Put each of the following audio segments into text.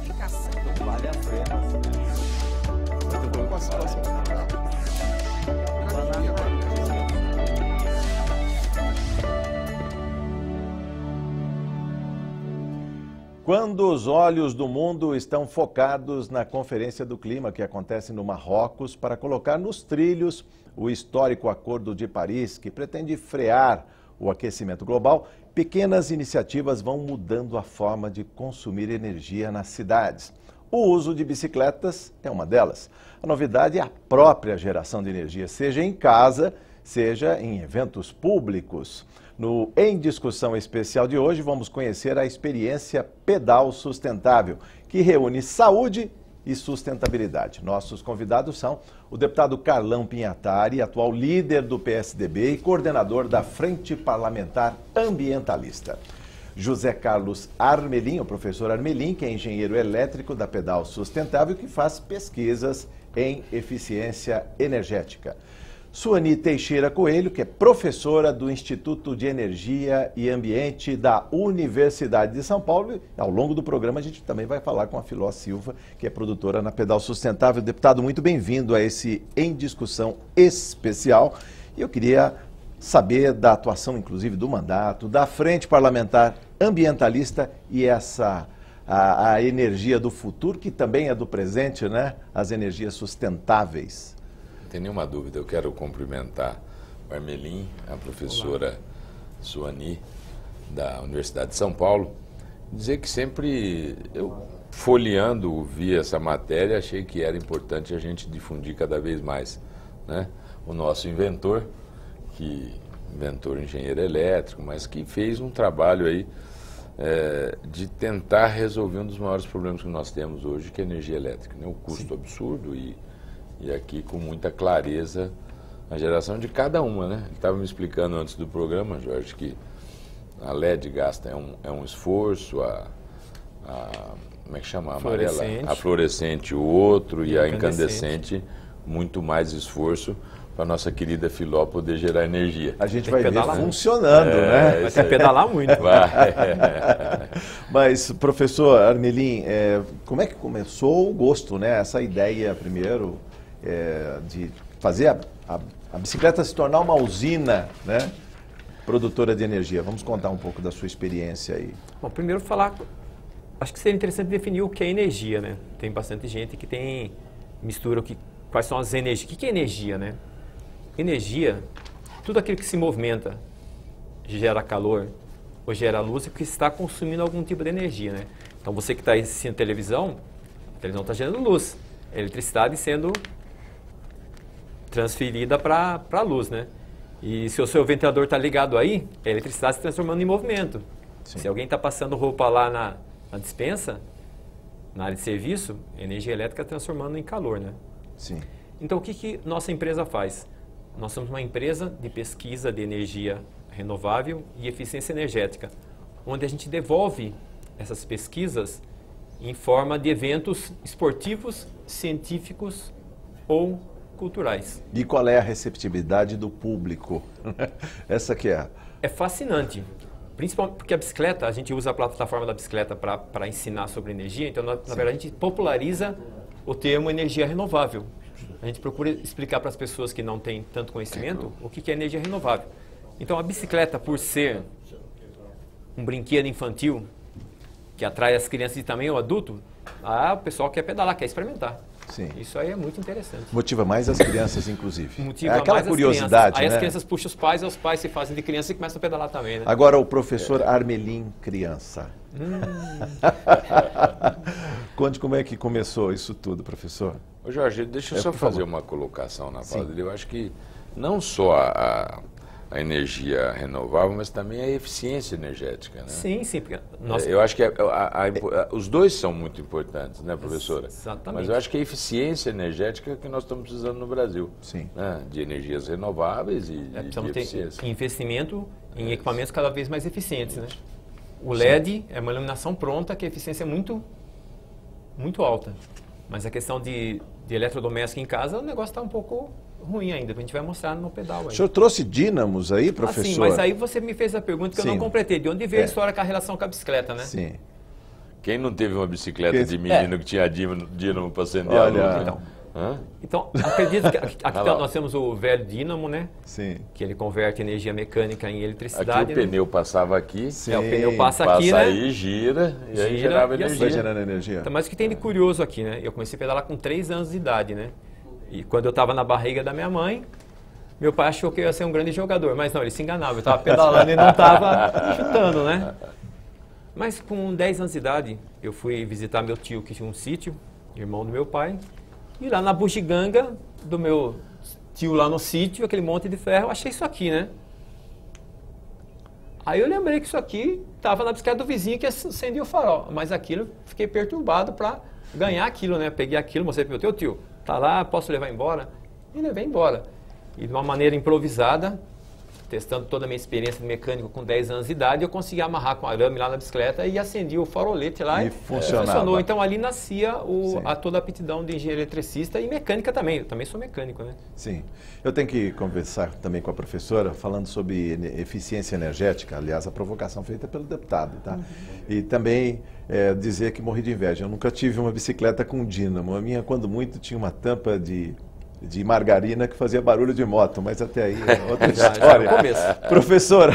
aplicação. Vale a pena. Muito bom com a situação. Quando os olhos do mundo estão focados na Conferência do Clima que acontece no Marrocos para colocar nos trilhos o histórico Acordo de Paris, que pretende frear o aquecimento global, pequenas iniciativas vão mudando a forma de consumir energia nas cidades. O uso de bicicletas é uma delas. A novidade é a própria geração de energia, seja em casa, seja em eventos públicos. No Em Discussão Especial de hoje, vamos conhecer a experiência Pedal Sustentável, que reúne saúde e sustentabilidade. Nossos convidados são o deputado Carlão Pinhatari, atual líder do PSDB e coordenador da Frente Parlamentar Ambientalista. José Carlos Armelin, o professor Armelin, que é engenheiro elétrico da Pedal Sustentável, que faz pesquisas em eficiência energética. Suani Teixeira Coelho, que é professora do Instituto de Energia e Ambiente da Universidade de São Paulo. E ao longo do programa a gente também vai falar com a Filó Silva, que é produtora na Pedal Sustentável. Deputado, muito bem-vindo a esse Em Discussão Especial. E eu queria saber da atuação, inclusive, do mandato, da Frente Parlamentar Ambientalista e a energia do futuro, que também é do presente, né? As energias sustentáveis. Não tem nenhuma dúvida, eu quero cumprimentar o Armelin, a professora Suani, da Universidade de São Paulo, dizer que sempre, eu folheando, vi essa matéria, achei que era importante a gente difundir cada vez mais, né? O nosso inventor, engenheiro elétrico, mas que fez um trabalho aí de tentar resolver um dos maiores problemas que nós temos hoje, que é a energia elétrica, né? O custo absurdo e aqui com muita clareza a geração de cada uma, né? Ele estava me explicando antes do programa, Jorge, que a LED gasta é um esforço, como é que chama? A amarela, a fluorescente o outro e a incandescente muito mais esforço para a nossa querida Filó poder gerar energia. A gente vai ver funcionando, né? Vai ter que pedalar muito. Mas, professor Armelin, como é que começou o gosto, né? Essa ideia, primeiro, de fazer a bicicleta se tornar uma usina, né, produtora de energia. Vamos contar um pouco da sua experiência aí. Bom, primeiro acho que seria interessante definir o que é energia, né? Tem bastante gente que mistura quais são as energias. O que é energia, né? Energia, tudo aquilo que se movimenta, gera calor ou gera luz, é porque está consumindo algum tipo de energia, né? Então você que está assistindo televisão, a televisão está gerando luz, a eletricidade sendo transferida para a luz, né? E se o seu ventilador está ligado aí, a eletricidade se transformando em movimento. Sim. Se alguém está passando roupa lá na despensa, na área de serviço, a energia elétrica transformando em calor, né? Sim. Então o que nossa empresa faz? Nós somos uma empresa de pesquisa de energia renovável e eficiência energética, onde a gente devolve essas pesquisas em forma de eventos esportivos, científicos ou culturais. E qual é a receptividade do público? Essa que é. É fascinante, principalmente porque a bicicleta, a gente usa a plataforma da bicicleta para ensinar sobre energia, então na verdade a gente populariza o termo energia renovável. A gente procura explicar para as pessoas que não têm tanto conhecimento o que é energia renovável. Então a bicicleta, por ser um brinquedo infantil que atrai as crianças e também o adulto, o pessoal quer pedalar, quer experimentar. Sim. Isso aí é muito interessante. Motiva mais as crianças, inclusive. Motiva aquela mais curiosidade, as crianças. Aí né? as crianças puxam os pais se fazem de criança e começam a pedalar também, né? Agora o professor Armelin, criança. Conte como é que começou isso tudo, professor. Ô Jorge, deixa eu só fazer uma colocação na fala dele. Eu acho que não só a energia renovável, mas também a eficiência energética, né? Sim. Porque eu acho que os dois são muito importantes, né, professora? Exatamente. Mas eu acho que a eficiência energética é que nós estamos precisando no Brasil. Sim. Né? De energias renováveis e de eficiência. Investimento em equipamentos cada vez mais eficientes, né? O LED é uma iluminação pronta que a eficiência é muito, muito alta. Mas a questão de eletrodoméstico em casa, o negócio está um pouco ruim ainda, a gente vai mostrar no pedal aí. O senhor trouxe dínamos aí, professor? Sim, mas aí você me fez a pergunta que eu não completei. De onde veio a história com a relação com a bicicleta, né? Sim. Quem não teve uma bicicleta de menino que tinha dínamo para acender a luz? Então, acredito que aqui nós temos o velho dínamo, né? Sim. Que ele converte energia mecânica em eletricidade. Aqui o pneu passava aqui. Sim. O pneu passa aqui, né? Aí, gira, e aí gerava energia. Vai gerando energia. Então, mas o que tem de curioso aqui, né? Eu comecei a pedalar com 3 anos de idade, né? E quando eu estava na barriga da minha mãe, meu pai achou que eu ia ser um grande jogador. Mas não, ele se enganava. Eu estava pedalando e não estava chutando, né? Mas com 10 anos de idade, eu fui visitar meu tio, que tinha um sítio, irmão do meu pai. E lá na bugiganga do meu tio lá no sítio, aquele monte de ferro, eu achei isso aqui, né? Aí eu lembrei que isso aqui estava na bicicleta do vizinho que acendia o farol. Mas aquilo, fiquei perturbado para ganhar aquilo, né? Peguei aquilo, mostrei para o meu tio, tá lá, posso levar embora? E levei embora. E de uma maneira improvisada, testando toda a minha experiência de mecânico com 10 anos de idade, eu consegui amarrar com arame lá na bicicleta e acendi o farolete lá e funcionou. Então ali nascia toda a aptidão de engenheiro eletricista e mecânica também. Eu também sou mecânico, né? Sim. Eu tenho que conversar também com a professora, falando sobre eficiência energética, aliás, a provocação feita pelo deputado, tá? E também dizer que morri de inveja. Eu nunca tive uma bicicleta com dínamo. A minha, quando muito, tinha uma tampa de margarina que fazia barulho de moto, mas até aí é outra história. Professora,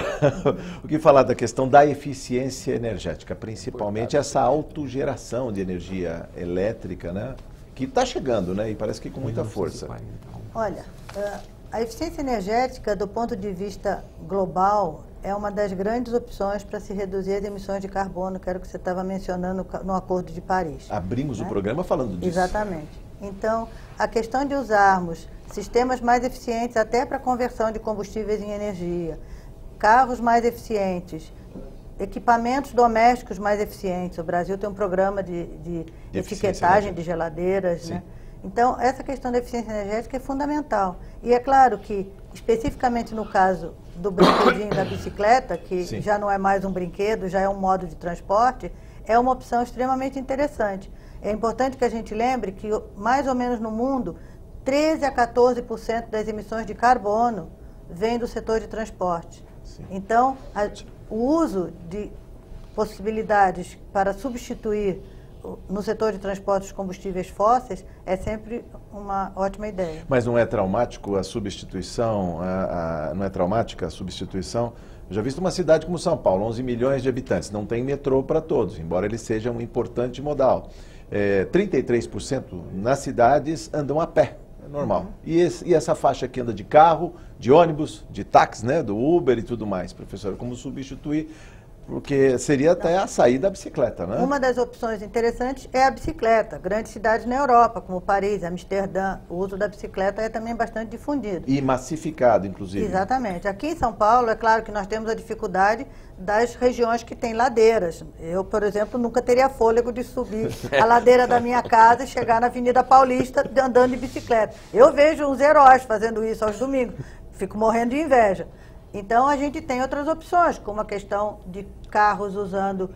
o que falar da questão da eficiência energética, principalmente essa autogeração de energia elétrica, né? Que está chegando, né? E parece que com muita força. Olha, a eficiência energética, do ponto de vista global, é uma das grandes opções para se reduzir as emissões de carbono, que era o que você estava mencionando no Acordo de Paris. Abrimos o programa falando disso. Exatamente. Então, a questão de usarmos sistemas mais eficientes até para conversão de combustíveis em energia, carros mais eficientes, equipamentos domésticos mais eficientes. O Brasil tem um programa de etiquetagem de geladeiras, né? Então, essa questão da eficiência energética é fundamental. E é claro que, especificamente no caso do brinquedinho da bicicleta, que já não é mais um brinquedo, já é um modo de transporte, é uma opção extremamente interessante. É importante que a gente lembre que, mais ou menos no mundo, 13% a 14% das emissões de carbono vem do setor de transporte. Então, o uso de possibilidades para substituir no setor de transporte os combustíveis fósseis é sempre uma ótima ideia. Mas não é traumático a substituição? Não é traumática a substituição? Eu já visto uma cidade como São Paulo, 11 milhões de habitantes, não tem metrô para todos, embora ele seja um importante modal. 33% nas cidades andam a pé, é normal. E essa faixa que anda de carro, de ônibus, de táxi, né, do Uber e tudo mais, professora, como substituir? Porque seria até a saída da bicicleta, né? Uma das opções interessantes é a bicicleta. Grandes cidades na Europa, como Paris, Amsterdã, o uso da bicicleta é também bastante difundido. E massificado, inclusive. Exatamente. Aqui em São Paulo, é claro que nós temos a dificuldade das regiões que têm ladeiras. Eu, por exemplo, nunca teria fôlego de subir a ladeira da minha casa e chegar na Avenida Paulista andando de bicicleta. Eu vejo uns heróis fazendo isso aos domingos. Fico morrendo de inveja. Então, a gente tem outras opções, como a questão de carros usando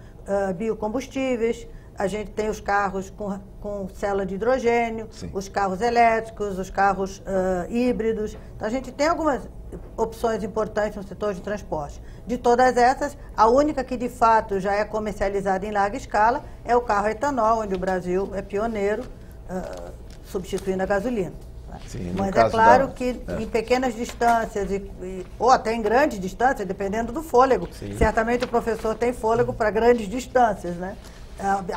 biocombustíveis, a gente tem os carros com célula de hidrogênio, os carros elétricos, os carros híbridos. Então, a gente tem algumas opções importantes no setor de transporte. De todas essas, a única que, de fato, já é comercializada em larga escala é o carro etanol, onde o Brasil é pioneiro, substituindo a gasolina. Sim, mas é claro que em pequenas distâncias, ou até em grandes distâncias, dependendo do fôlego. Certamente o professor tem fôlego para grandes distâncias, né?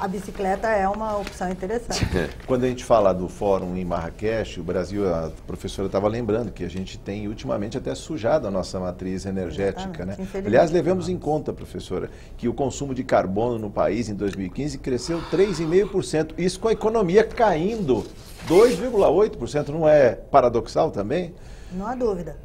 A bicicleta é uma opção interessante. Quando a gente fala do fórum em Marrakech, o Brasil, a professora estava lembrando que a gente tem ultimamente até sujado a nossa matriz energética, né? Aliás, levemos em conta, professora, que o consumo de carbono no país em 2015 cresceu 3,5%. Isso com a economia caindo 2,8%. Não é paradoxal também? Não há dúvida.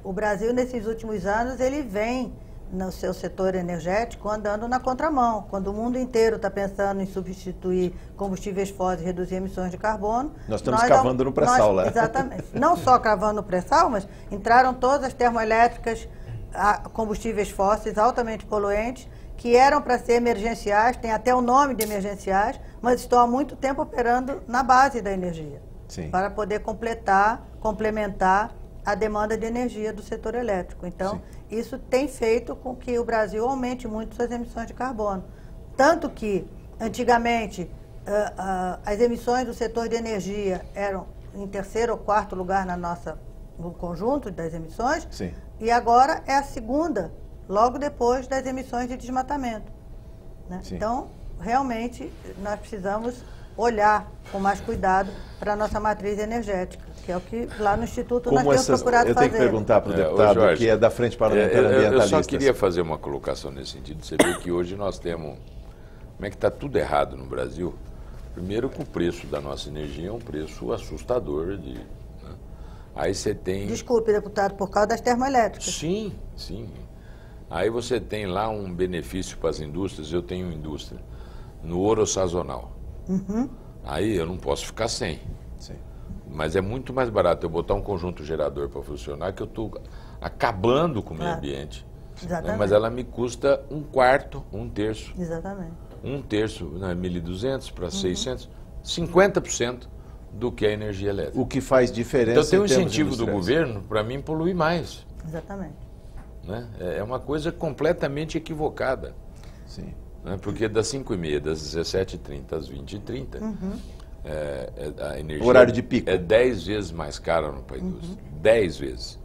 O Brasil, nesses últimos anos, ele vem no seu setor energético andando na contramão. Quando o mundo inteiro está pensando em substituir combustíveis fósseis e reduzir emissões de carbono... Nós estamos cavando no pré-sal lá. Exatamente. Não só cavando no pré-sal, mas entraram todas as termoelétricas a combustíveis fósseis altamente poluentes, que eram para ser emergenciais, tem até o nome de emergenciais, mas estão há muito tempo operando na base da energia, para poder complementar a demanda de energia do setor elétrico. Então, isso tem feito com que o Brasil aumente muito suas emissões de carbono. Tanto que Antigamente, as emissões do setor de energia eram em terceiro ou quarto lugar no conjunto das emissões. Sim. E agora é a segunda, logo depois das emissões de desmatamento, né? Então, realmente, nós precisamos olhar com mais cuidado para a nossa matriz energética, que é o que lá no Instituto nós temos procurado fazer. Eu tenho que perguntar para o deputado, Jorge, que é da Frente Parlamentar Ambientalista. Eu só queria fazer uma colocação nesse sentido. Você vê que hoje nós temos... Como é que está tudo errado no Brasil? Primeiro que o preço da nossa energia é um preço assustador. Né? Aí você tem... Desculpe, deputado, por causa das termoelétricas. Sim, sim. Aí você tem lá um benefício para as indústrias, eu tenho indústria, no ouro sazonal. Uhum. Aí eu não posso ficar sem. Sim. Mas é muito mais barato eu botar um conjunto gerador para funcionar, que eu estou acabando com o meio ambiente. Exatamente. Né? Mas ela me custa um quarto, um terço. Exatamente. Um terço, né, 1.200 para 600, 50% do que a energia elétrica. O que faz diferença. Então tem um em termos incentivo do industriais. governo para mim poluir mais. Exatamente. Né? É uma coisa completamente equivocada. Sim. Né? Porque das 5h30, das 17h30 às 20h30, a energia Horário de pico. é 10 vezes mais cara para a indústria. 10 vezes.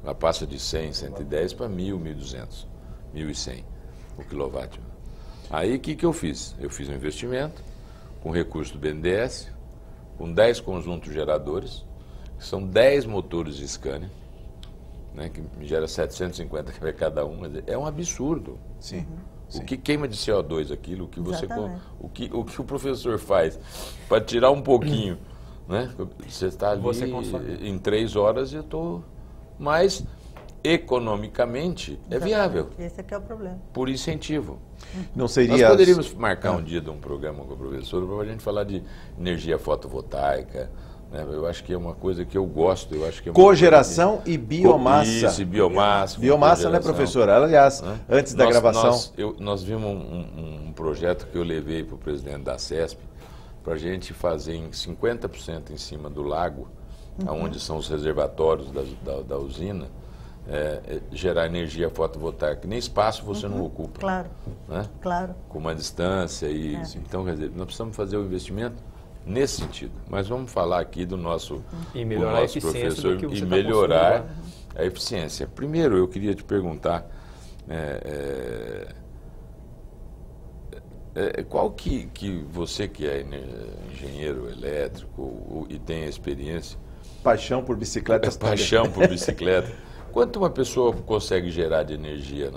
Ela passa de 100, 110 para 1.000, 1.200, 1.100 o quilowatt. Aí o que eu fiz? Eu fiz um investimento com recurso do BNDES, com 10 conjuntos geradores, que são 10 motores de Scania, né, que gera 750 kW cada um. É um absurdo. Sim. O que queima de CO2 aquilo, o que você Exatamente. o que o professor faz para tirar um pouquinho, né? Você está ali Você consome. em 3 horas e eu estou, mas economicamente é viável, Esse aqui é o problema. por incentivo. Não Nós seria. poderíamos marcar um dia de um programa com a professora para a gente falar de energia fotovoltaica. Né? Eu acho que é uma coisa que eu gosto. Eu acho que é uma Cogeração e biomassa. Isso, e biomassa. Biomassa, né, cogeração. professora? Aliás, antes da gravação. Nós vimos um projeto que eu levei para o presidente da CESP para a gente fazer em 50% em cima do lago, onde são os reservatórios da usina, gerar energia fotovoltaica. Nem espaço você não ocupa. Claro, Né? claro. Com uma distância. Então, quer dizer, nós precisamos fazer o investimento nesse sentido. Mas vamos falar aqui do nosso, E melhorar a eficiência professor do que você e tá melhorar consumindo. a eficiência. Primeiro, eu queria te perguntar qual que você que é engenheiro elétrico e tem experiência, Paixão por bicicletas. paixão por bicicleta, quanto uma pessoa consegue gerar de energia?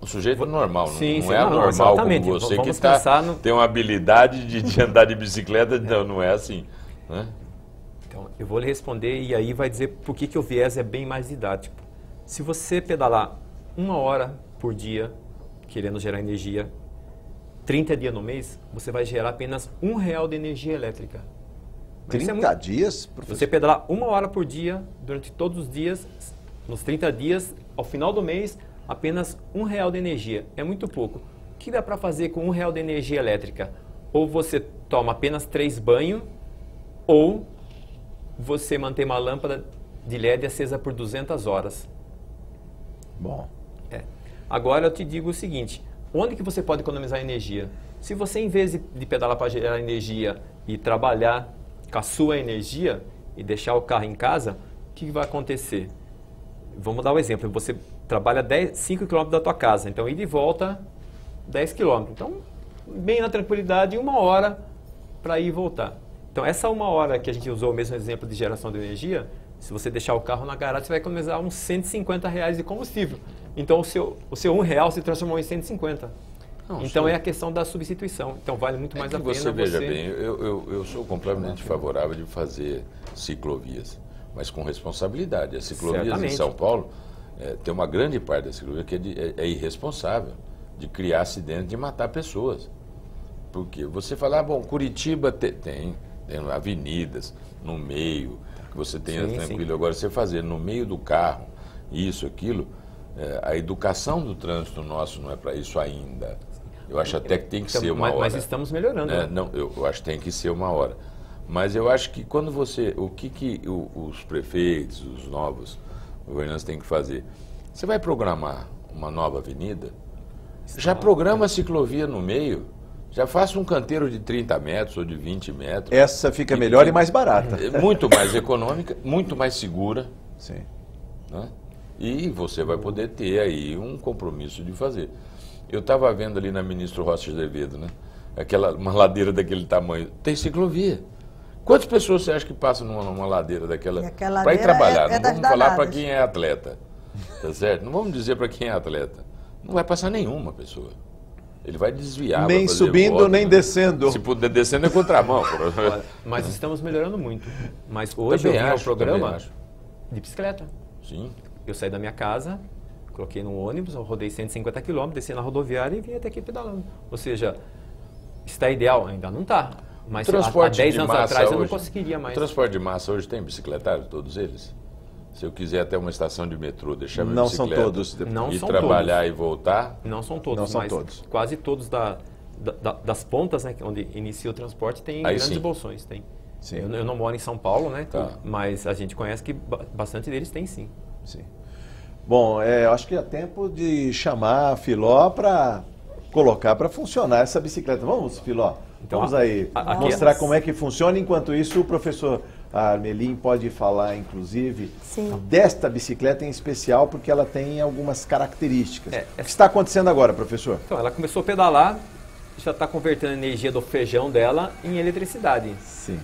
O sujeito normal, Sim, não sim, é não, anormal exatamente. como você Vamos que pensar no- tem uma habilidade de andar de bicicleta, não é assim. Né? Então, eu vou lhe responder e aí vai dizer por que o viés é bem mais didático. Se você pedalar 1 hora por dia, querendo gerar energia, 30 dias no mês, você vai gerar apenas R$1 de energia elétrica. Mas isso 30 dias, professor? Você pedalar 1 hora por dia, durante todos os dias, nos 30 dias, ao final do mês, apenas R$1 de energia. É muito pouco. O que dá para fazer com R$1 de energia elétrica? Ou você toma apenas 3 banhos, ou você mantém uma lâmpada de LED acesa por 200 horas. Bom. Agora eu te digo o seguinte, onde que você pode economizar energia? Se você, em vez de pedalar para gerar energia e trabalhar com a sua energia e deixar o carro em casa, o que vai acontecer? Vamos dar um exemplo, você trabalha 5 km da tua casa, então ida e volta 10 km. Então, bem na tranquilidade, 1 hora para ir e voltar. Então, essa 1 hora que a gente usou o mesmo exemplo de geração de energia, se você deixar o carro na garagem, você vai economizar uns R$150 de combustível. Então, o seu R$1 se transformou em 150. Não, Então, é a questão da substituição. Então, vale muito mais a pena você veja bem, eu sou completamente favorável de fazer ciclovias, mas com responsabilidade. As ciclovias Certamente. em São Paulo, tem uma grande parte da ciclovia que é irresponsável, de criar acidente, de matar pessoas. Porque você fala, bom, Curitiba tem avenidas no meio, que você tenha tranquilo. Agora, você fazer no meio do carro, isso, aquilo, a educação do trânsito nosso não é para isso ainda. Eu acho até que tem que ser uma hora. Mas estamos melhorando. Né? Não, eu acho que tem que ser 1 hora. Mas eu acho que quando você... O que os prefeitos, os novos governantes têm que fazer? Você vai programar uma nova avenida, Já programa a ciclovia no meio, já faça um canteiro de 30 metros ou de 20 metros. Essa fica melhor e mais barata. Muito mais econômica, muito mais segura. Sim. Né? E você vai poder ter aí um compromisso de fazer. Eu estava vendo ali na Ministro Rossi Azevedo, né? Uma ladeira daquele tamanho. Tem ciclovia. Quantas pessoas você acha que passam numa ladeira daquela para ir trabalhar? Não vamos falar para quem é atleta, tá certo? Não vamos dizer para quem é atleta. Não vai passar nenhuma pessoa. Ele vai desviar. Nem vai fazer subindo, volta, nem né? descendo. Se puder descendo é contramão. Mas estamos melhorando muito. Mas hoje Também eu vi acho, o programa também acho. de bicicleta. Sim. Eu saí da minha casa, coloquei no ônibus, eu rodei 150 km, desci na rodoviária e vim até aqui pedalando. Ou seja, está ideal? Ainda não está. Mas há 10 anos atrás eu não conseguiria mais. O transporte de massa hoje tem bicicletário, todos eles? Se eu quiser até uma estação de metrô, deixar minha bicicleta... Não são todos. Não e são trabalhar todos. E voltar? Não são todos, não são mas todos. Quase todos das pontas, né, onde inicia o transporte, tem Aí grandes sim. bolsões. Tem. Sim. Eu não moro em São Paulo, né? Tá. Mas a gente conhece que bastante deles tem sim. Sim. Bom, eu acho que é tempo de chamar a Filó para colocar para funcionar essa bicicleta. Vamos, Filó? Então, vamos aí mostrar como é que funciona. Enquanto isso, o professor Armelin pode falar, inclusive, desta bicicleta em especial, porque ela tem algumas características. O que está acontecendo agora, professor? Então, ela começou a pedalar, já está convertendo a energia do feijão dela em eletricidade. Sim.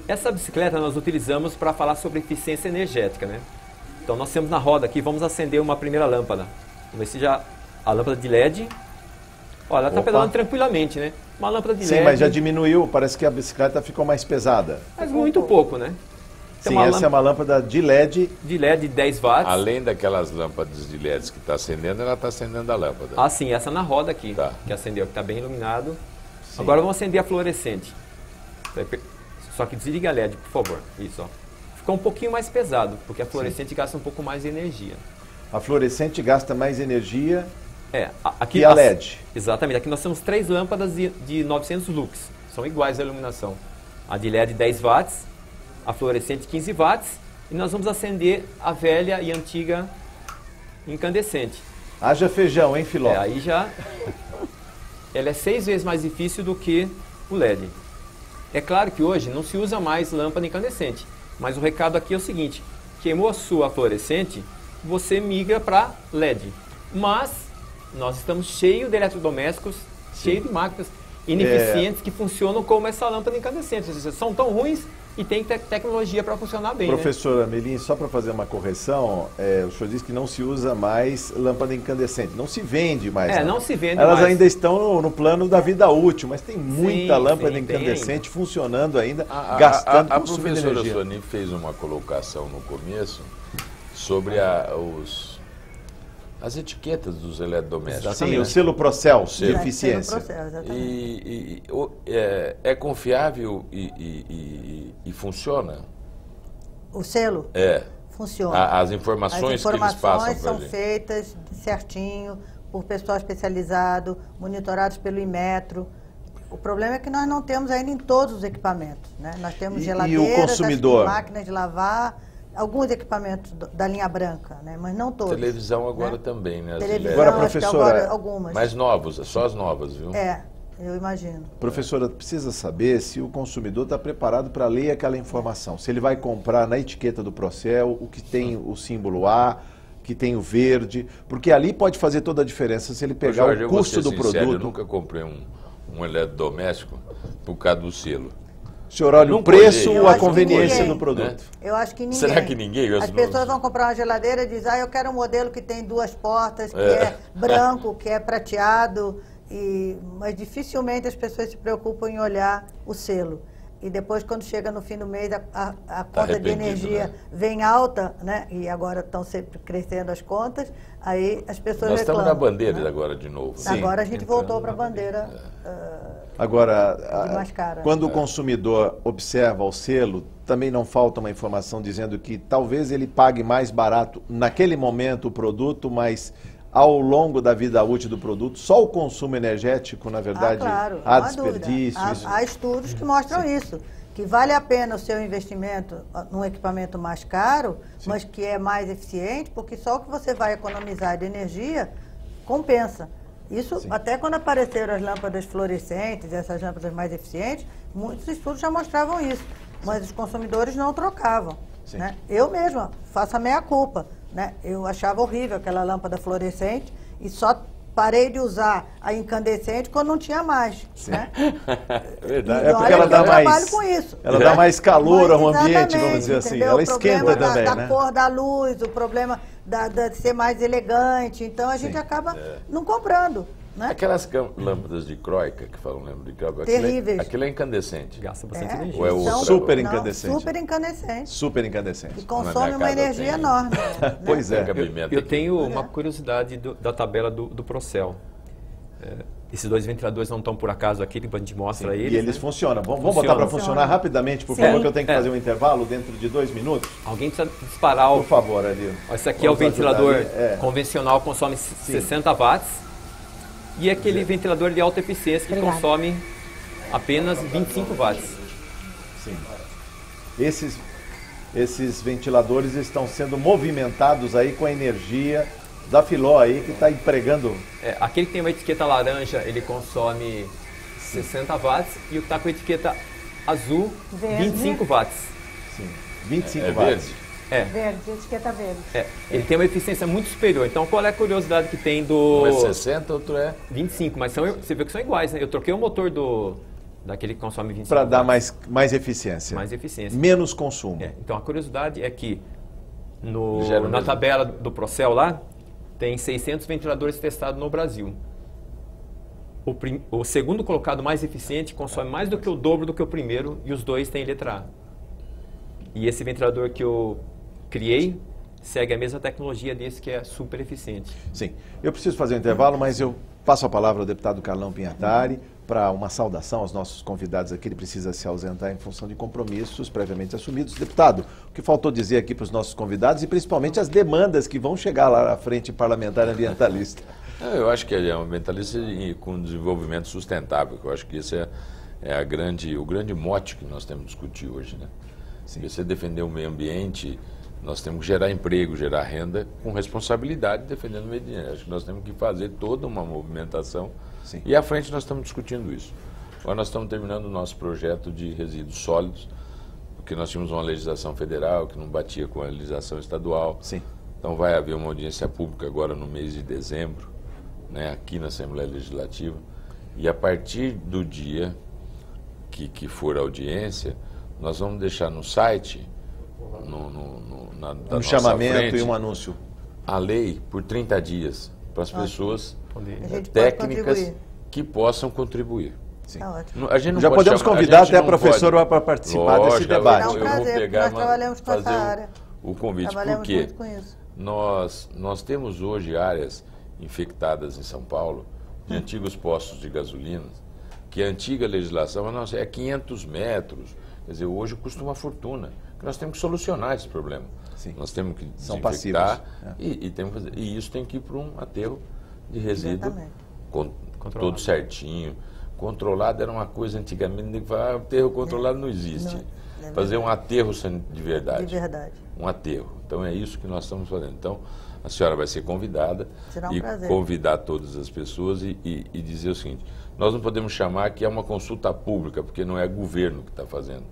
Essa bicicleta nós utilizamos para falar sobre eficiência energética, né? Então, nós temos na roda aqui, vamos acender uma primeira lâmpada. Vamos ver se já a lâmpada de LED... Olha, ela está pedalando tranquilamente, né? Uma lâmpada de LED... Sim, mas já diminuiu, parece que a bicicleta ficou mais pesada. Mas muito pouco, né? Sim, essa é uma lâmpada de LED. De LED de 10 watts. Além daquelas lâmpadas de LEDs que está acendendo, ela está acendendo a lâmpada. Ah, sim, essa na roda aqui, Tá. que acendeu, que está bem iluminado. Sim. Agora vamos acender a fluorescente. Só que desliga a LED, por favor. Isso, ó. Ficou um pouquinho mais pesado, porque a fluorescente gasta um pouco mais de energia. A fluorescente gasta mais energia Aqui, que a LED. Exatamente. Aqui nós temos 3 lâmpadas de 900 lux. São iguais a iluminação. A de LED 10 watts, a fluorescente 15 watts, e nós vamos acender a velha e antiga incandescente. Haja feijão, hein, Filó? Aí já... Ela é 6 vezes mais difícil do que o LED. É claro que hoje não se usa mais lâmpada incandescente, mas o recado aqui é o seguinte: queimou a sua fluorescente, você migra para LED. Mas nós estamos cheios de eletrodomésticos, cheios de máquinas ineficientes que funcionam como essa lâmpada incandescente. Ou seja, são tão ruins e tem tecnologia para funcionar bem. Professor Armelin, só para fazer uma correção, o senhor disse que não se usa mais lâmpada incandescente, não se vende mais. Não se vende Elas mais. ainda estão no plano da vida útil, mas tem muita lâmpada sim, incandescente funcionando ainda, gastando A consumindo professora energia. Soni fez uma colocação no começo sobre as etiquetas dos eletrodomésticos. Sim, o selo Procel de selo. eficiência. É confiável e funciona? O selo? Funciona. As informações que eles passam para a gente. são feitas certinho, por pessoal especializado, monitorados pelo Inmetro. O problema é que nós não temos ainda em todos os equipamentos, né? Nós temos geladeiras, o consumidor? máquinas de lavar, alguns equipamentos da linha branca, né? Mas não todos. Televisão agora também, né? Televisão, Agora, acho que professora, agora algumas. Mais novos, só as novas, viu? Eu imagino. Professora, precisa saber se o consumidor está preparado para ler aquela informação. Se ele vai comprar na etiqueta do Procel o que tem o símbolo A, que tem o verde, porque ali pode fazer toda a diferença se ele pegar Jorge, o custo do sincero, produto. Eu nunca comprei um eletrodoméstico por causa do selo. O senhor olha o preço ou a conveniência do produto? Né? Eu acho que ninguém. Será que ninguém? As pessoas vão comprar uma geladeira e dizem, eu quero um modelo que tem 2 portas, que é branco, que é prateado, mas dificilmente as pessoas se preocupam em olhar o selo. E depois, quando chega no fim do mês, a conta de energia vem alta, né? E agora estão sempre crescendo as contas, aí as pessoas Nós reclamam. estamos na bandeira agora de novo. Agora a gente voltou para a bandeira Agora, mais cara. quando o consumidor observa o selo, também não falta uma informação dizendo que talvez ele pague mais barato naquele momento o produto, mas ao longo da vida útil do produto, só o consumo energético, na verdade, claro, há não há desperdício. dúvida. Há estudos que mostram isso, que vale a pena o seu investimento num equipamento mais caro, mas que é mais eficiente, porque só o que você vai economizar de energia compensa. Isso, até quando apareceram as lâmpadas fluorescentes, essas lâmpadas mais eficientes, muitos estudos já mostravam isso, mas os consumidores não trocavam. Né? Eu mesma faço a meia-culpa. Né? Eu achava horrível aquela lâmpada fluorescente e só parei de usar a incandescente quando não tinha mais. Né? É verdade. É porque ela dá mais, com isso. Ela dá mais calor ao ambiente, vamos dizer assim. Ela esquenta também, da né? cor da luz, o problema de ser mais elegante. Então a gente acaba não comprando. Né? Aquelas lâmpadas de Croica, que falam, lembro de Croica, terríveis. Aquilo é incandescente. Gasta bastante energia. Ou é outra? Super incandescente. Super incandescente. Super incandescente. E consome uma energia enorme. Né? Pois é. Eu tenho uma curiosidade da tabela do Procel. Esses dois ventiladores não estão por acaso aqui, depois a gente mostra eles. E eles funcionam. Vamos botar para funcionar rapidamente, por favor, que eu tenho que fazer um intervalo dentro de 2 minutos. Alguém precisa disparar o... Por favor, ali. Esse aqui é o ventilador convencional, consome 60 watts. E aquele ventilador de alta eficiência que consome apenas 25 watts. Sim. Esses ventiladores estão sendo movimentados aí com a energia da Filó aí, que está empregando... Aquele que tem uma etiqueta laranja, ele consome 60 watts, e o que está com a etiqueta azul, 25 watts. Sim, 25 watts. Verde? Verde, etiqueta verde. Ele tem uma eficiência muito superior. Então, qual é a curiosidade que tem do... Um é 60, outro é... 25, mas você vê que são iguais, né? Eu troquei o motor daquele que consome 25 para dar watts. mais eficiência. Mais eficiência. Menos consumo. Então, a curiosidade é que na tabela do Procel lá, tem 600 ventiladores testados no Brasil. O segundo colocado mais eficiente consome mais do que o dobro do que o primeiro, e os dois têm letra A. E esse ventilador que eu criei segue a mesma tecnologia desse, que é super eficiente. Sim. Eu preciso fazer um intervalo, mas eu passo a palavra ao deputado Carlão Pinhatari para uma saudação aos nossos convidados aqui. Ele precisa se ausentar em função de compromissos previamente assumidos. Deputado, o que faltou dizer aqui para os nossos convidados e principalmente as demandas que vão chegar lá na frente parlamentar ambientalista? Eu acho que é um ambientalista com desenvolvimento sustentável, que eu acho que esse é o grande mote que nós temos que discutir hoje, né? Se você defender o meio ambiente, nós temos que gerar emprego, gerar renda com responsabilidade, defendendo o meio ambiente. Acho que nós temos que fazer toda uma movimentação. Sim. E à frente nós estamos discutindo isso. Agora nós estamos terminando o nosso projeto de resíduos sólidos, porque nós tínhamos uma legislação federal que não batia com a legislação estadual. Sim. Então vai haver uma audiência pública agora no mês de dezembro, né, aqui na Assembleia Legislativa. E a partir do dia que for a audiência, nós vamos deixar no site, um chamamento e um anúncio. A lei por 30 dias para as pessoas técnicas que possam contribuir. Sim. A gente não já podemos convidar até a professora para participar desse debate. É um prazer, eu vou pegar nós trabalhamos com essa área. O convite, trabalhamos porque muito com isso. Nós temos hoje áreas infectadas em São Paulo de antigos postos de gasolina, que a antiga legislação é 500 metros. Quer dizer, hoje custa uma fortuna. Nós temos que solucionar esse problema. Sim. Nós temos que São desinfectar passivos. E isso tem que ir para um aterro de resíduo todo certinho. Controlado era uma coisa antigamente, aterro controlado não existe. Fazer um aterro de verdade. De verdade. Um aterro. Então é isso que nós estamos fazendo. Então a senhora vai ser convidada e convidar todas as pessoas e dizer o seguinte: nós não podemos chamar que é uma consulta pública, porque não é o governo que está fazendo,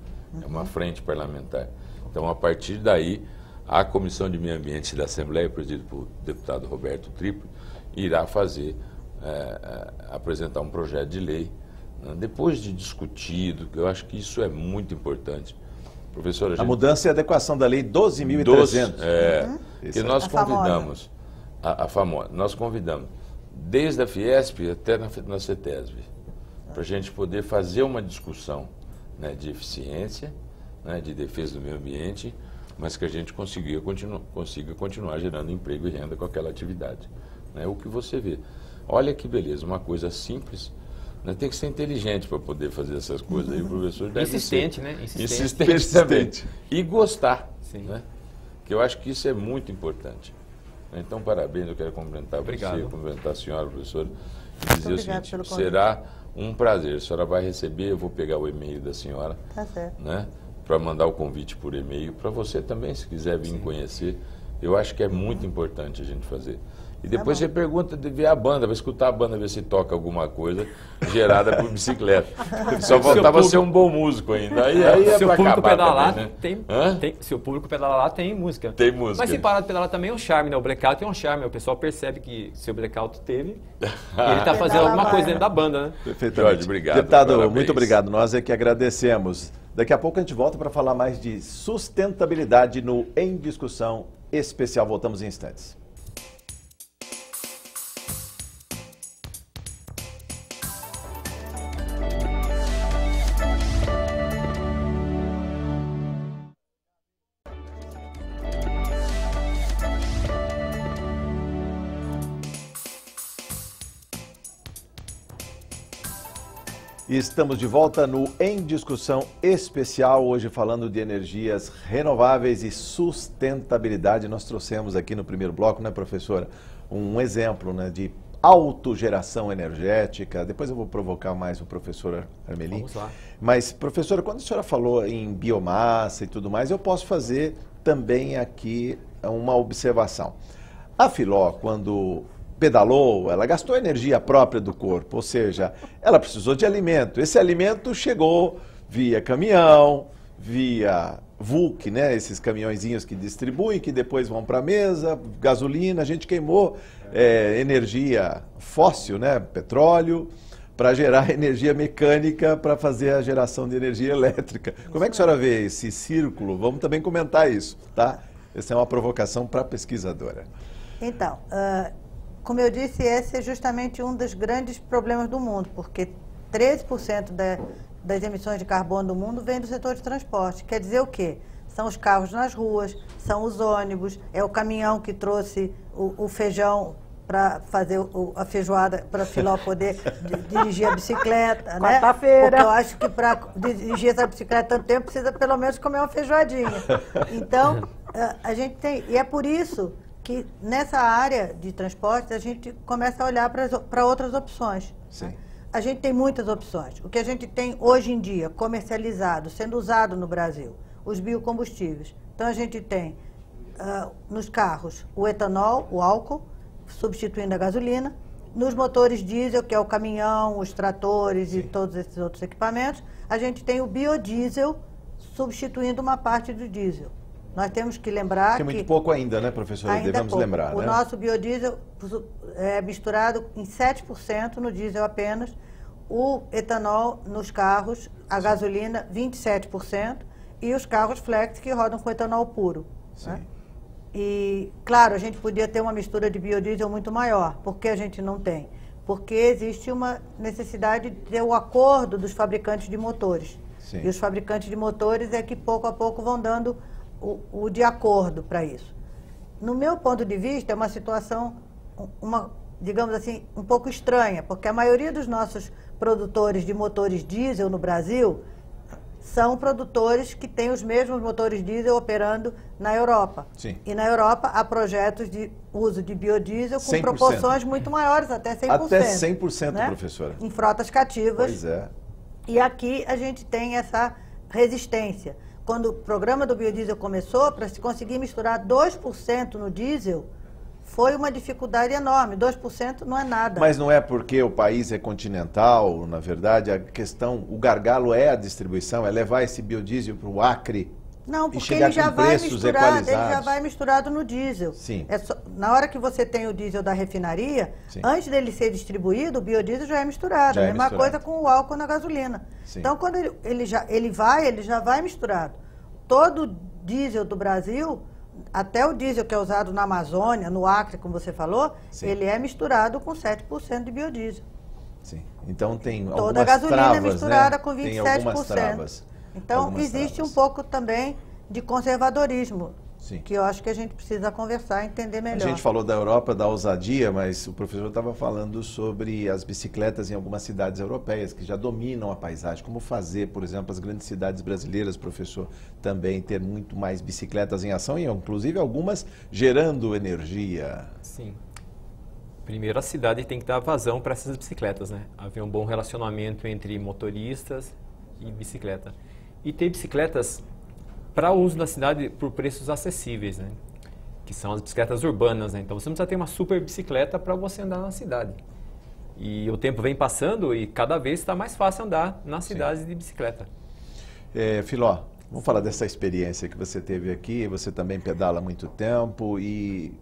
é uma frente parlamentar. Então, a partir daí, a Comissão de Meio Ambiente da Assembleia, presidida por deputado Roberto Tripoli, irá apresentar um projeto de lei, né, depois de discutido, que eu acho que isso é muito importante. Professora, a mudança e adequação da lei 12.300. Que nós convidamos, a famosa, nós convidamos desde a Fiesp até na CETESB, para a gente poder fazer uma discussão, né, de eficiência, né, de defesa do meio ambiente, mas que a gente consiga continuar gerando emprego e renda com aquela atividade. Né, o que você vê. Olha que beleza, uma coisa simples, né, tem que ser inteligente para poder fazer essas coisas. Aí o professor deve insistente, ser, né? Insistente também. E gostar. Sim. Né? Que eu acho que isso é muito importante. Então, parabéns, eu quero cumprimentar você, cumprimentar a senhora, professora, e dizer o seguinte: será um prazer. A senhora vai receber, eu vou pegar o e-mail da senhora, né, para mandar o convite por e-mail, para você também, se quiser vir conhecer. Eu acho que é muito importante a gente fazer. E depois você pergunta de ver a banda, vai escutar a banda, ver se toca alguma coisa gerada por bicicleta. Só faltava ser um bom músico ainda. Aí é se o pra público acabar pedalar, também, né? se o público pedalar lá, tem música. Tem música. Mas se parar de pedalar também é um charme, né? O blackout é um charme. O pessoal percebe que se o blackout teve, ele está fazendo alguma coisa dentro da banda, né? Perfeitamente. Jorge, obrigado. Deputado, Parabéns. muito obrigado. Nós é que agradecemos. Daqui a pouco a gente volta para falar mais de sustentabilidade no Em Discussão Especial. Voltamos em instantes. E estamos de volta no Em Discussão Especial, hoje falando de energias renováveis e sustentabilidade. Nós trouxemos aqui no primeiro bloco, né, professora, um exemplo, né, de autogeração energética. Depois eu vou provocar mais o professor Armelin. Vamos lá. Mas, professora, quando a senhora falou em biomassa e tudo mais, eu posso fazer também aqui uma observação. A Filó, quando pedalou, ela gastou energia própria do corpo, ou seja, ela precisou de alimento. Esse alimento chegou via caminhão, via VUC, né? Esses caminhõezinhos que distribuem, que depois vão para a mesa, gasolina, a gente queimou energia fóssil, né? Petróleo, para gerar energia mecânica para fazer a geração de energia elétrica. Como é que a senhora vê esse círculo? Vamos também comentar isso, tá? Essa é uma provocação para a pesquisadora. Então, como eu disse, esse é justamente um dos grandes problemas do mundo, porque 13% das emissões de carbono do mundo vem do setor de transporte. Quer dizer o quê? São os carros nas ruas, são os ônibus, é o caminhão que trouxe o feijão para fazer a feijoada, para a Filó poder dirigir a bicicleta, né? Quarta-feira. Porque eu acho que para dirigir essa bicicleta tanto tempo, precisa pelo menos comer uma feijoadinha. Então, a gente tem... E é por isso que nessa área de transporte a gente começa a olhar para outras opções. Sim. A gente tem muitas opções. O que a gente tem hoje em dia comercializado, sendo usado no Brasil, os biocombustíveis. Então a gente tem nos carros o etanol, o álcool, substituindo a gasolina. Nos motores diesel, que é o caminhão, os tratores e todos esses outros equipamentos, a gente tem o biodiesel substituindo uma parte do diesel. Nós temos que lembrar que é muito pouco ainda, né, professora? Ainda Devemos pouco. lembrar, o né? nosso biodiesel é misturado em 7% no diesel apenas, o etanol nos carros, a gasolina 27% e os carros flex que rodam com etanol puro. Sim. Né? E, claro, a gente podia ter uma mistura de biodiesel muito maior. Por que a gente não tem? Porque existe uma necessidade de ter o acordo dos fabricantes de motores. Sim. E os fabricantes de motores é que pouco a pouco vão dando o de acordo para isso. No meu ponto de vista, é uma situação, digamos assim, um pouco estranha, porque a maioria dos nossos produtores de motores diesel no Brasil são produtores que têm os mesmos motores diesel operando na Europa. Sim. E na Europa há projetos de uso de biodiesel com 100%. proporções muito maiores, até 100%. Até 100%, né? professora. Em frotas cativas. Pois é. E aqui a gente tem essa resistência. Quando o programa do biodiesel começou, para se conseguir misturar 2% no diesel, foi uma dificuldade enorme. 2% não é nada. Mas não é porque o país é continental, na verdade, a questão, o gargalo é a distribuição, é levar esse biodiesel para o Acre. Não, e porque chegar ele já com vai preços misturado, ele já equalizados. vai misturado no diesel. Sim. Na hora que você tem o diesel da refinaria, Sim. antes dele ser distribuído, o biodiesel já é misturado. Já a é mesma misturado. coisa com o álcool na gasolina. Sim. Então, quando ele já vai misturado. Todo diesel do Brasil, até o diesel que é usado na Amazônia, no Acre, como você falou, Sim. ele é misturado com 7% de biodiesel. Sim. Então tem Toda algumas a gasolina travas, é misturada né? com 27%. Tem algumas travas. Então, Algumas existe travas. um pouco também de conservadorismo, Sim. que eu acho que a gente precisa conversar e entender A melhor. gente falou da Europa, da ousadia, mas o professor estava falando sobre as bicicletas em algumas cidades europeias que já dominam a paisagem. Como fazer, por exemplo, as grandes cidades brasileiras, professor, também ter muito mais bicicletas em ação e inclusive algumas gerando energia. Sim. Primeiro, a cidade tem que dar vazão para essas bicicletas, né? Haver um bom relacionamento entre motoristas e bicicleta. E ter bicicletas para uso na cidade por preços acessíveis, né? que são as bicicletas urbanas, né? Então você não precisa ter uma super bicicleta para você andar na cidade. E o tempo vem passando e cada vez está mais fácil andar nas cidades de bicicleta. Filó, vamos falar dessa experiência que você teve aqui. Você também pedala há muito tempo e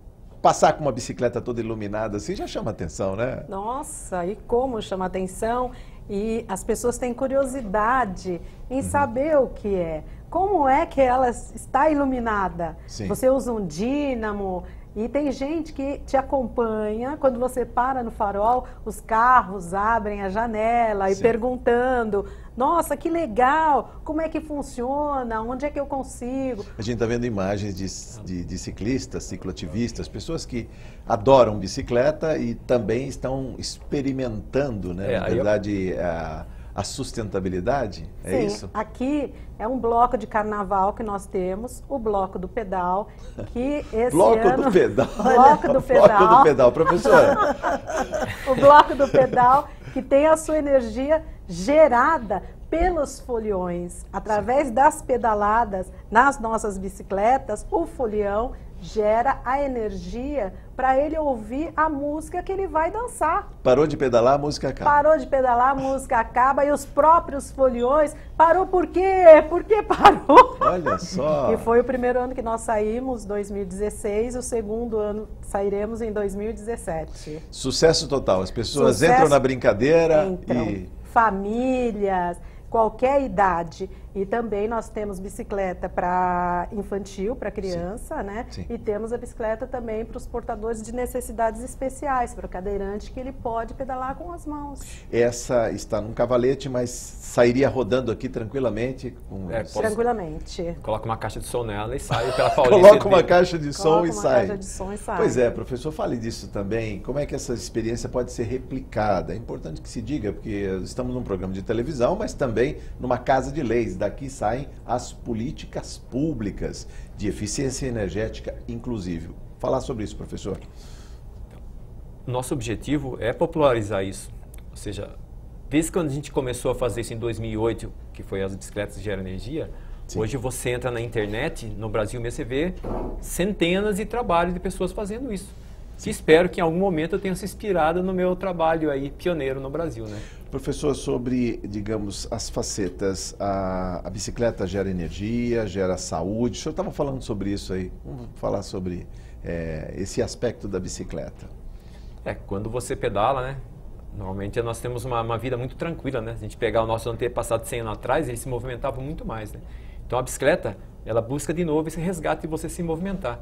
passar com uma bicicleta toda iluminada assim já chama atenção, né? Nossa, e como chama atenção? E as pessoas têm curiosidade em saber o que é. Como é que ela está iluminada? Sim. Você usa um dínamo e tem gente que te acompanha. Quando você para no farol, os carros abrem a janela e perguntando: nossa, que legal, como é que funciona, onde é que eu consigo? A gente está vendo imagens de ciclistas, cicloativistas, pessoas que adoram bicicleta e também estão experimentando, né, na verdade, a sustentabilidade, é Sim, isso? aqui é um bloco de carnaval que nós temos, o Bloco do Pedal, que esse Bloco ano... do Pedal. Bloco do Pedal. Bloco do Pedal, professora. O Bloco do Pedal, que tem a sua energia gerada pelos foliões. Através das pedaladas nas nossas bicicletas, o folião gera a energia para ele ouvir a música que ele vai dançar. Parou de pedalar, a música acaba. Parou de pedalar, a música acaba e os próprios foliões parou por quê? Por que parou? Olha só. E foi o primeiro ano que nós saímos, 2016, o segundo ano sairemos em 2017. Sucesso total. As pessoas Sucesso. entram na brincadeira Entram. e... Famílias, qualquer idade. E também nós temos bicicleta para infantil, para criança, né? Sim. E temos a bicicleta também para os portadores de necessidades especiais, para o cadeirante que ele pode pedalar com as mãos. Essa está num cavalete, mas sairia rodando aqui tranquilamente. Tranquilamente. Coloca uma caixa de som nela e sai pela Paulista. Coloca uma caixa de som Coloca e uma sai. caixa de som e sai. Pois é, professor, fale disso também. Como é que essa experiência pode ser replicada? É importante que se diga, porque estamos num programa de televisão, mas também numa casa de leis. Daqui saem as políticas públicas de eficiência energética, inclusive. Falar sobre isso, professor. Nosso objetivo é popularizar isso. Ou seja, desde quando a gente começou a fazer isso em 2008, que foi as bicicletas que geram energia, hoje você entra na internet, no Brasil mesmo, você vê centenas de trabalhos de pessoas fazendo isso. E espero que em algum momento eu tenha se inspirado no meu trabalho aí, pioneiro no Brasil, né? Professor, sobre, digamos, as facetas, a bicicleta gera energia, gera saúde. O senhor estava falando sobre isso aí. Vamos falar sobre esse aspecto da bicicleta. Quando você pedala, né? Normalmente nós temos uma vida muito tranquila, né? Se a gente pegar o nosso antepassado 100 anos atrás, eles se movimentavam muito mais, né? Então a bicicleta, ela busca de novo esse resgate de você se movimentar.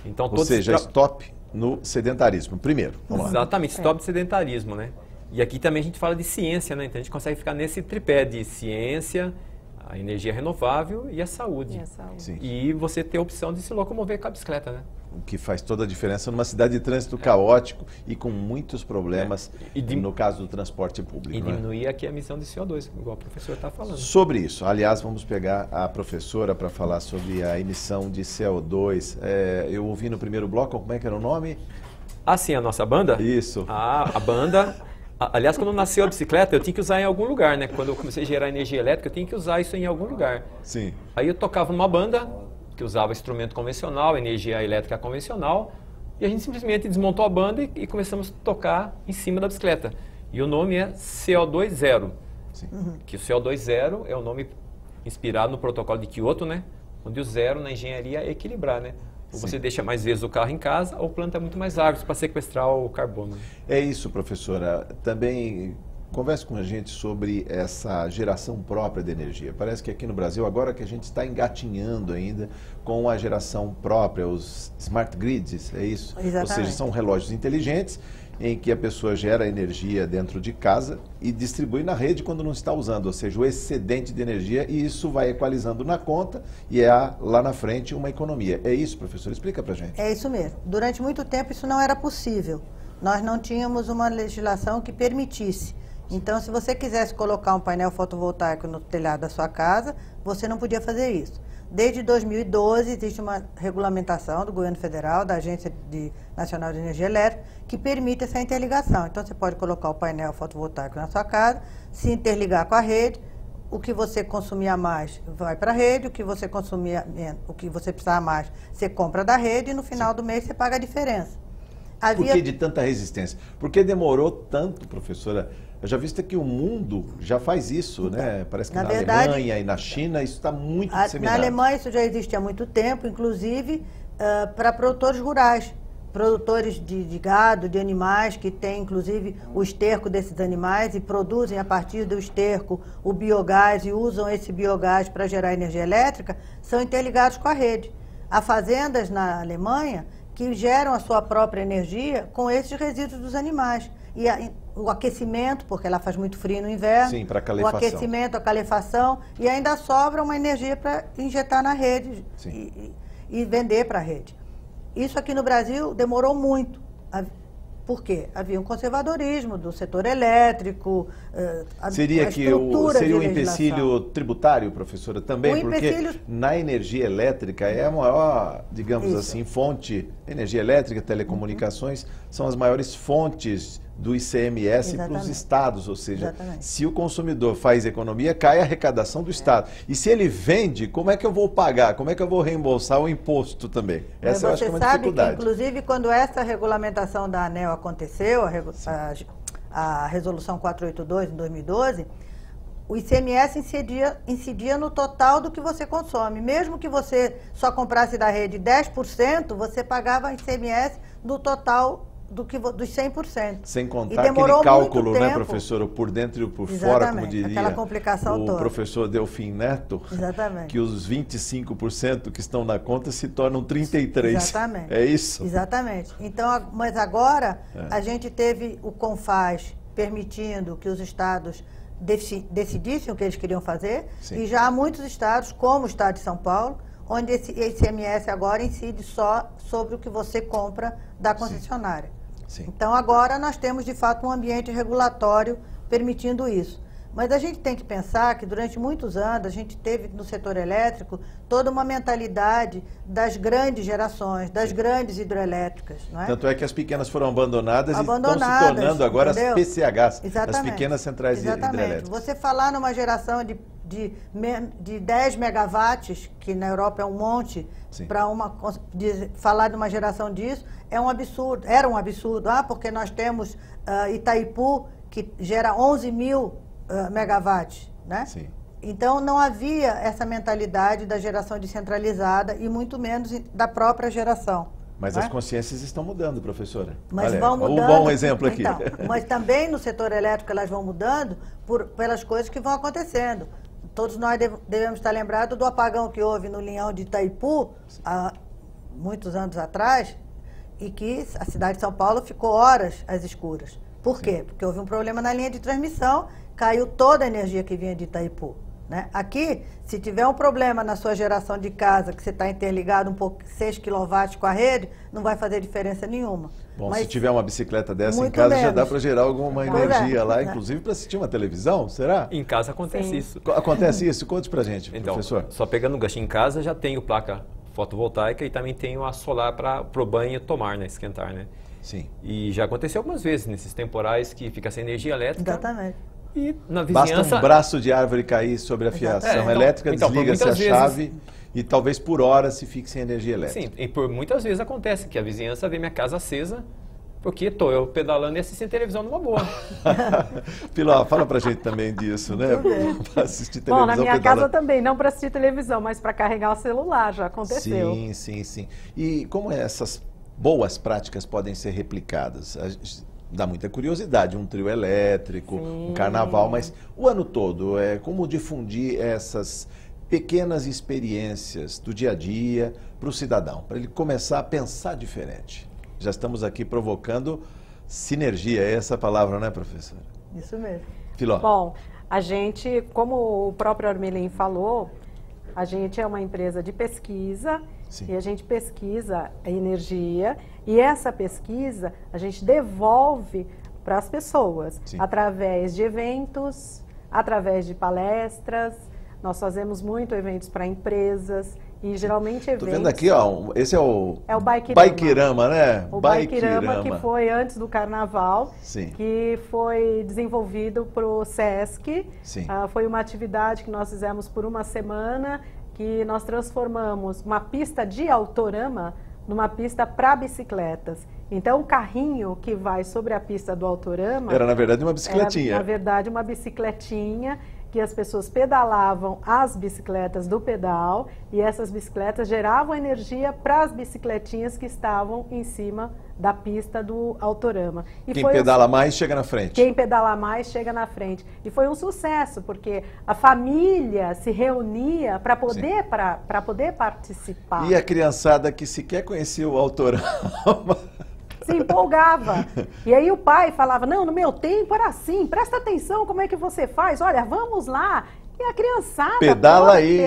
Então, ou seja, stop no sedentarismo, primeiro. Vamos lá. Exatamente, stop de sedentarismo, né? E aqui também a gente fala de ciência, né? Então a gente consegue ficar nesse tripé de ciência, a energia renovável e a saúde. Sim. E você ter a opção de se locomover com a bicicleta, né? O que faz toda a diferença numa cidade de trânsito caótico e com muitos problemas, no caso do transporte público. E diminuir aqui a emissão de CO2, igual o professor está falando. Sobre isso, aliás, vamos pegar a professora para falar sobre a emissão de CO2. Eu ouvi no primeiro bloco, como é que era o nome? Ah, sim, a nossa banda? Isso. A banda... Aliás, quando nasceu a bicicleta, eu tinha que usar em algum lugar, né? Quando eu comecei a gerar energia elétrica, eu tinha que usar isso em algum lugar. Sim. Aí eu tocava numa banda que usava instrumento convencional, energia elétrica convencional, e a gente simplesmente desmontou a banda e começamos a tocar em cima da bicicleta. E o nome é CO2 Zero. Sim. Que o CO2 Zero é o nome inspirado no protocolo de Kyoto, né? Onde o zero na engenharia é equilibrar, né? Ou você deixa mais vezes o carro em casa ou planta muito mais árvores para sequestrar o carbono. É isso, professora. Também converse com a gente sobre essa geração própria de energia. Parece que aqui no Brasil, agora que a gente está engatinhando ainda com a geração própria, os smart grids, é isso? Exatamente. Ou seja, são relógios inteligentes em que a pessoa gera energia dentro de casa e distribui na rede quando não está usando, ou seja, o excedente de energia, e isso vai equalizando na conta e lá na frente uma economia. É isso, professor? Explica pra gente. É isso mesmo. Durante muito tempo isso não era possível. Nós não tínhamos uma legislação que permitisse. Então, se você quisesse colocar um painel fotovoltaico no telhado da sua casa, você não podia fazer isso. Desde 2012 existe uma regulamentação do governo federal, da Agência Nacional de Energia Elétrica, que permite essa interligação. Então você pode colocar o painel fotovoltaico na sua casa, se interligar com a rede, o que você consumia mais vai para a rede, o que você consumia menos, o que você precisava mais, você compra da rede e no final do mês você paga a diferença. Por que de tanta resistência? Por que demorou tanto, professora? Eu já visto que o mundo já faz isso, né? Parece que na Alemanha e na China isso está muito disseminado. Na Alemanha isso já existe há muito tempo, inclusive para produtores rurais. Produtores de gado, de animais, que têm inclusive o esterco desses animais e produzem a partir do esterco o biogás e usam esse biogás para gerar energia elétrica, são interligados com a rede. Há fazendas na Alemanha que geram a sua própria energia com esses resíduos dos animais. E o aquecimento, porque ela faz muito frio no inverno. Sim, para calefação. O aquecimento, a calefação, e ainda sobra uma energia para injetar na rede e vender para a rede. Isso aqui no Brasil demorou muito. Por quê? Havia um conservadorismo do setor elétrico, seria um empecilho tributário, professora, também? Porque na energia elétrica é a maior, digamos assim, fonte, energia elétrica, telecomunicações, são as maiores fontes do ICMS para os estados, ou seja, se o consumidor faz economia, cai a arrecadação do estado. E se ele vende, como é que eu vou pagar? Como é que eu vou reembolsar o imposto também? Essa eu acho que é uma dificuldade. Que, inclusive, quando essa regulamentação da ANEEL aconteceu, a resolução 482 em 2012, o ICMS incidia no total do que você consome. Mesmo que você só comprasse da rede 10%, você pagava ICMS no total dos 100%. Sem contar aquele cálculo, né, professora, por dentro e por fora, como diria aquela complicação o professor Delfim Neto, que os 25% que estão na conta se tornam 33%. Exatamente. É isso? Exatamente. Então, mas agora a gente teve o CONFAS permitindo que os estados decidissem o que eles queriam fazer, e já há muitos estados, como o estado de São Paulo, onde esse ICMS agora incide só sobre o que você compra da concessionária. Então, agora nós temos, de fato, um ambiente regulatório permitindo isso. Mas a gente tem que pensar que, durante muitos anos, a gente teve no setor elétrico toda uma mentalidade das grandes gerações, das grandes hidrelétricas. Não é? Tanto é que as pequenas foram abandonadas e estão se tornando agora as PCHs, as pequenas centrais hidrelétricas. Você falar numa geração de 10 megawatts, que na Europa é um monte, falar de uma geração disso é um absurdo, era um absurdo. Porque nós temos Itaipu, que gera 11 mil megawatts, né? Então não havia essa mentalidade da geração descentralizada e muito menos da própria geração. Mas as consciências estão mudando, professora. Mas vão mudando. Um bom exemplo aqui. Então, mas também no setor elétrico elas vão mudando pelas coisas que vão acontecendo. Todos nós devemos estar lembrados do apagão que houve no Linhão de Itaipu, há muitos anos atrás, e que a cidade de São Paulo ficou horas às escuras. Por quê? Porque houve um problema na linha de transmissão, caiu toda a energia que vinha de Itaipu. Né? Aqui, se tiver um problema na sua geração de casa, que você está interligado 6 kW com a rede, não vai fazer diferença nenhuma. Bom, se tiver uma bicicleta dessa em casa, já dá para gerar alguma energia lá, inclusive para assistir uma televisão, será? Em casa acontece isso. Acontece isso? Conte para a gente, professor. Só pegando um gancho, em casa já tenho placa fotovoltaica e também tenho a solar para o banho tomar, né, esquentar, né? Sim. E já aconteceu algumas vezes nesses temporais que fica sem energia elétrica. Exatamente. E na vizinhança... Basta um braço de árvore cair sobre a fiação elétrica, desliga-se a chave e talvez por hora se fique sem energia elétrica. Sim, e por muitas vezes acontece que a vizinhança vê minha casa acesa porque estou eu pedalando e assistindo televisão numa boa. Piló, fala pra gente também disso, né? Para assistir televisão. Bom, na minha casa também, não para assistir televisão, mas para carregar o celular, já aconteceu. Sim, sim, sim. E como essas boas práticas podem ser replicadas? Dá muita curiosidade, um trio elétrico, um carnaval, mas o ano todo, como difundir essas pequenas experiências do dia a dia para o cidadão, para ele começar a pensar diferente? Já estamos aqui provocando sinergia, é essa a palavra, não é, professora? Isso mesmo. Filó. Bom, a gente, como o próprio Armelin falou, a gente é uma empresa de pesquisa. Sim. E a gente pesquisa a energia e essa pesquisa a gente devolve para as pessoas. Sim. Através de eventos, através de palestras. Nós fazemos muito eventos para empresas E geralmente eventos... Tô vendo aqui, ó, esse é o Bikeirama, né? O Bikeirama, que foi antes do Carnaval, Sim. que foi desenvolvido para o SESC. Sim. Foi uma atividade que nós fizemos por uma semana, que nós transformamos uma pista de autorama numa pista para bicicletas. Então, o carrinho que vai sobre a pista do autorama... Era, na verdade, uma bicicletinha. Era, na verdade, uma bicicletinha que as pessoas pedalavam as bicicletas do pedal e essas bicicletas geravam energia para as bicicletinhas que estavam em cima da pista do autorama. E quem pedala mais chega na frente. Quem pedala mais chega na frente. E foi um sucesso, porque a família se reunia para poder, poder participar. E a criançada que sequer conhecia o autorama... se empolgava. E aí o pai falava, não, no meu tempo era assim, presta atenção como é que você faz, olha, vamos lá. E a criançada... pedala toda, aí.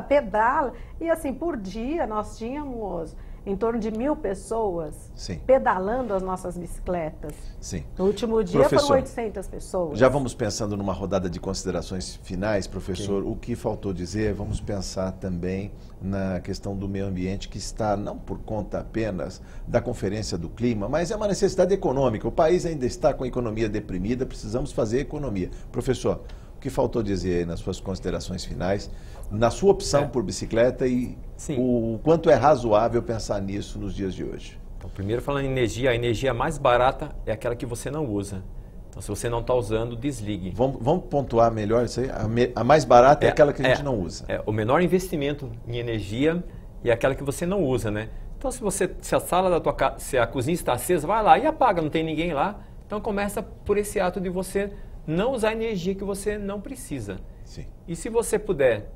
Pedala. E assim, por dia nós tínhamos em torno de 1.000 pessoas Sim. pedalando as nossas bicicletas. Sim. No último dia Professor, foram 800 pessoas. Já vamos pensando numa rodada de considerações finais, professor. Sim. O que faltou dizer, vamos pensar também na questão do meio ambiente, que está não por conta apenas da Conferência do Clima, mas é uma necessidade econômica. O país ainda está com a economia deprimida, precisamos fazer economia. Professor, o que faltou dizer aí nas suas considerações finais, na sua opção por bicicleta e o quanto é razoável pensar nisso nos dias de hoje? Então, primeiro falando em energia, a energia mais barata é aquela que você não usa. Então, se você não está usando, desligue. Vamos pontuar melhor isso aí? A mais barata é aquela que a gente não usa. O menor investimento em energia é aquela que você não usa, né? Então, se a sala da tua casa, se a cozinha está acesa, vai lá e apaga, não tem ninguém lá. Então, começa por esse ato de você não usar energia que você não precisa. Sim. E se você puder,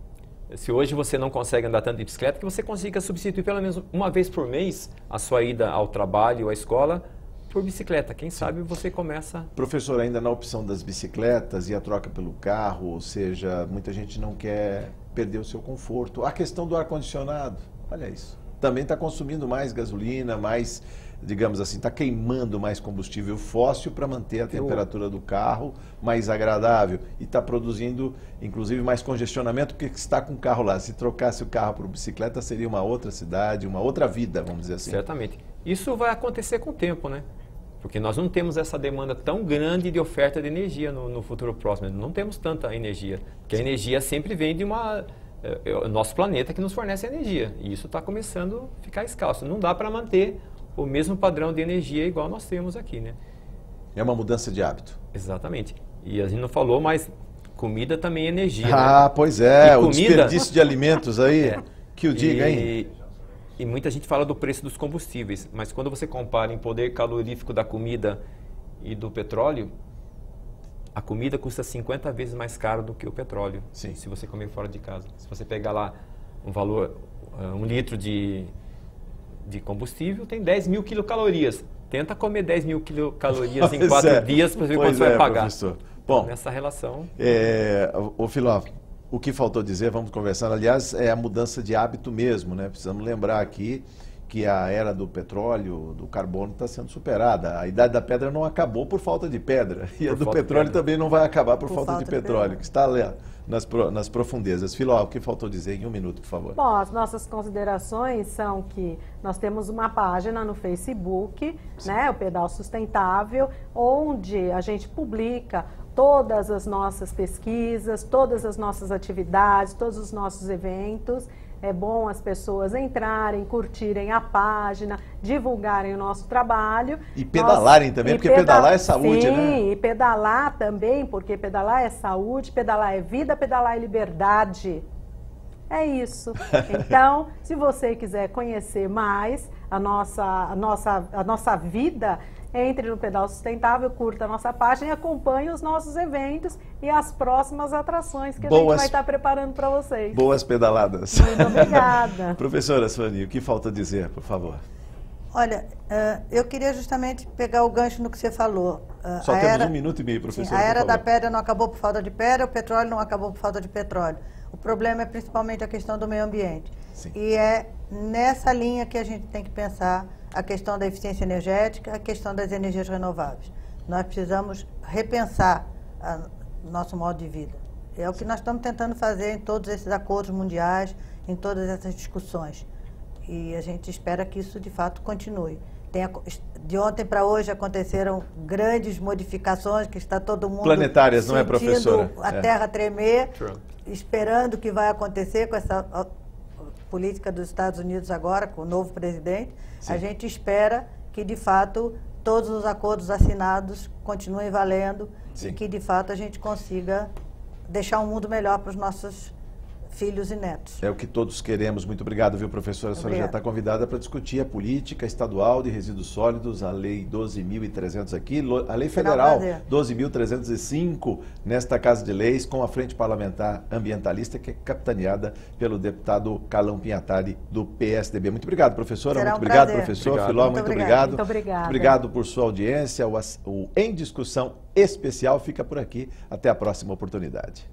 se hoje você não consegue andar tanto de bicicleta, que você consiga substituir pelo menos uma vez por mês a sua ida ao trabalho ou à escola por bicicleta. Quem sabe você começa... Professor, ainda na opção das bicicletas e a troca pelo carro, ou seja, muita gente não quer perder o seu conforto. A questão do ar-condicionado, olha isso. Também está consumindo mais gasolina, mais, digamos assim, está queimando mais combustível fóssil para manter a temperatura do carro mais agradável. E está produzindo, inclusive, mais congestionamento, porque está com o carro lá. Se trocasse o carro por bicicleta, seria uma outra cidade, uma outra vida, vamos dizer assim. Certamente. Isso vai acontecer com o tempo, né? Porque nós não temos essa demanda tão grande de oferta de energia no futuro próximo. Não temos tanta energia. Porque a energia sempre vem de uma... É o nosso planeta que nos fornece energia. E isso está começando a ficar escasso. Não dá para manter o mesmo padrão de energia igual nós temos aqui, né? É uma mudança de hábito. Exatamente. E a gente não falou, mas comida também é energia. Ah, né? Pois é. O comida... desperdício de alimentos aí, que o diga, hein? E muita gente fala do preço dos combustíveis, mas quando você compara em poder calorífico da comida e do petróleo, a comida custa 50 vezes mais caro do que o petróleo. Sim. Se você comer fora de casa. Se você pegar lá um valor, 1 litro de combustível tem 10.000 quilocalorias. Tenta comer 10.000 quilocalorias em 4 dias para ver quanto você vai pagar. Professor. Bom, nessa relação... Ô Filó, o que faltou dizer, vamos conversar, aliás, é a mudança de hábito mesmo, né? Precisamos lembrar aqui que a era do petróleo, do carbono está sendo superada. A idade da pedra não acabou por falta de pedra. E a do petróleo também não vai acabar por falta de petróleo, que está ali nas profundezas. Filó, o que faltou dizer em 1 minuto, por favor? Bom, as nossas considerações são que nós temos uma página no Facebook, né, o Pedal Sustentável, onde a gente publica todas as nossas pesquisas, todas as nossas atividades, todos os nossos eventos. É bom as pessoas entrarem, curtirem a página, divulgarem o nosso trabalho. E pedalarem também, porque pedalar é saúde, né? Sim, e pedalar também, porque pedalar é saúde, pedalar é vida, pedalar é liberdade. É isso. Então, se você quiser conhecer mais a nossa vida, entre no Pedal Sustentável, curta a nossa página e acompanhe os nossos eventos e as próximas atrações que a gente vai estar preparando para vocês. Boas pedaladas. Muito obrigada. Professora Suani, o que falta dizer, por favor? Olha, eu queria justamente pegar o gancho no que você falou. Só temos 1 minuto e meio, professora. Sim, a era da pedra não acabou por falta de pedra, o petróleo não acabou por falta de petróleo. O problema é principalmente a questão do meio ambiente. Sim. E é nessa linha que a gente tem que pensar a questão da eficiência energética, a questão das energias renováveis. Nós precisamos repensar nosso modo de vida. É o que nós estamos tentando fazer em todos esses acordos mundiais, em todas essas discussões. E a gente espera que isso, de fato, continue. De ontem para hoje aconteceram grandes modificações, que está todo mundo planetárias, não é, professora? A Terra tremer, esperando o que vai acontecer com essa política dos Estados Unidos agora, com o novo presidente. Sim. A gente espera que, de fato, todos os acordos assinados continuem valendo. Sim. E que, de fato, a gente consiga deixar um mundo melhor para os nossos filhos e netos. É o que todos queremos. Muito obrigado, viu, professora? A senhora já está convidada para discutir a política estadual de resíduos sólidos, a Lei 12.300 aqui, a Lei Federal 12.305 nesta Casa de Leis, com a Frente Parlamentar Ambientalista, que é capitaneada pelo deputado Carlão Pinhatari, do PSDB. Muito obrigado, professora. Muito obrigado, professor. Filó, muito obrigado. Muito obrigada. Obrigado por sua audiência. O Em Discussão especial fica por aqui. Até a próxima oportunidade.